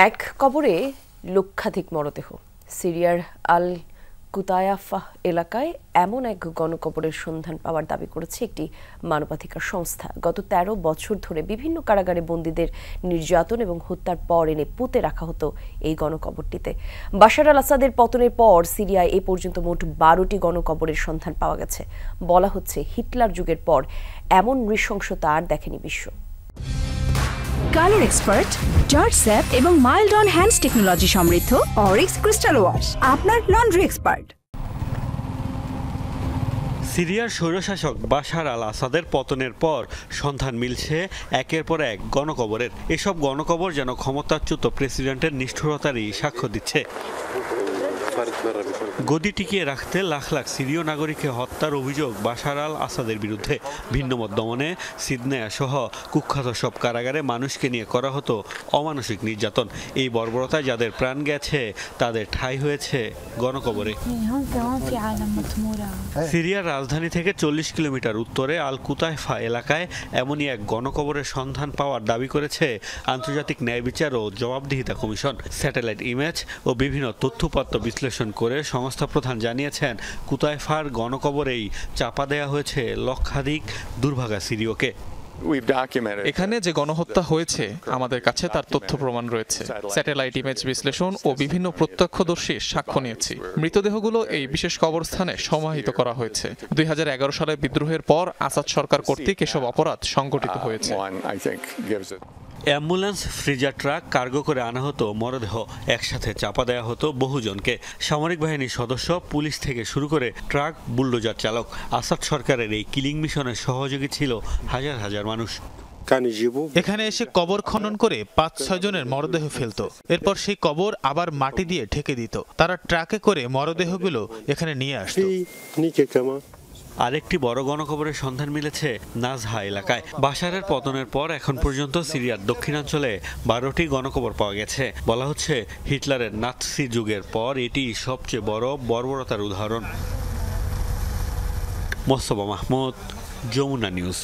এক কবরে লক্ষাধিক মরদেহ। সিরিয়ার আল কুতায়াফাহ এলাকায় এমন এক গণকবরের সন্ধান পাওয়ার দাবি করেছে একটি মানবাধিকার সংস্থা। গত ১৩ বছর ধরে বিভিন্ন কারাগারে বন্দীদের নির্যাতন এবং হত্যার পর এনে পুঁতে রাখা হতো এই গণকবরটিতে। বাশার আল আসাদের পতনের পর সিরিয়ায় এ পর্যন্ত মোট ১২টি গণকবরের সন্ধান পাওয়া গেছে। বলা হচ্ছে হিটলার যুগের পর এমন নৃশংসতা আর দেখেনি বিশ্ব। কালার এক্সপার্ট, জর্জ স্যাপ এবং মাইল্ড অন হ্যান্ডস টেকনোলজি সমৃদ্ধ অরিক্স ক্রিস্টাল ওয়াশ আপনার লন্ড্রি এক্সপার্ট। সিরিয়ার স্বৈরশাসক বাশার আল আসাদের পতনের পর সন্ধান মিলছে একের পর এক গণকবরের। এসব গণকবর যেন ক্ষমতাচ্যুত প্রেসিডেন্টের নিষ্ঠুরতারই সাক্ষ্য দিচ্ছে। গদি টিকিয়ে রাখতে লাখ লাখ সিরীয় নাগরিককে হত্যার অভিযোগ বাশার আল আসাদের বিরুদ্ধে। ভিন্নমত দমনে সিদনেয়া সহ কুখ্যাত সব কারাগারে মানুষকে নিয়ে করা হতো অমানসিক নির্যাতন। এই বর্বরতায় যাদের প্রাণ গেছে তাদের ঠাঁই হয়েছে গণকবরে। সিরিয়ার রাজধানী থেকে ৪০ কিলোমিটার উত্তরে আল কুতাইফা এলাকায় এমনই এক গণকবরের সন্ধান পাওয়ার দাবি করেছে আন্তর্জাতিক ন্যায় বিচার ও জবাবদিহিতা কমিশন। স্যাটেলাইট ইমেজ ও বিভিন্ন তথ্যপত্র বিশ্লেষণ করে সংস্থা প্রধান জানিয়েছেন, কুতাইফার গণকবরেই চাপা দেয়া হয়েছে লক্ষাধিক দুর্ভাগা সিরীয়কে। এখানে যে গণহত্যা হয়েছে আমাদের কাছে তার তথ্য প্রমাণ রয়েছে। স্যাটেলাইট ইমেজ বিশ্লেষণ ও বিভিন্ন প্রত্যক্ষদর্শীর সাক্ষ্য নিয়েছি। মৃতদেহগুলো এই বিশেষ কবরস্থানে সমাহিত করা হয়েছে। ২০১১ সালে বিদ্রোহের পর আসাদ সরকার কর্তৃক এসব অপরাধ সংঘটিত হয়েছে। অ্যাম্বুলেন্স, ফ্রিজার ট্রাক কার্গো করে আনা হতো মরদেহ, একসাথে চাপা দেওয়া হতো বহুজনকে। সামরিক বাহিনীর সদস্য, পুলিশ থেকে শুরু করে ট্রাক, বুলডোজার চালক। আসাদ সরকারের এই কিলিং মিশনের সহযোগী ছিল হাজার হাজার মানুষ। এখানে এসে কবর খনন করে ৫-৬ জনের মরদেহ ফেলতো। এরপর সেই কবর আবার মাটি দিয়ে ঢেকে দিত। তারা ট্রাকে করে মরদেহগুলো এখানে নিয়ে আসতো। আরেকটি বড় গণকবরের সন্ধান মিলেছে নাজহা এলাকায়। বাশারের পতনের পর এখন পর্যন্ত সিরিয়ার দক্ষিণাঞ্চলে ১২টি গণকবর পাওয়া গেছে। বলা হচ্ছে হিটলারের নাৎসি যুগের পর এটি সবচেয়ে বড় বর্বরতার উদাহরণ। মোস্তফা মাহমুদ, যমুনা নিউজ।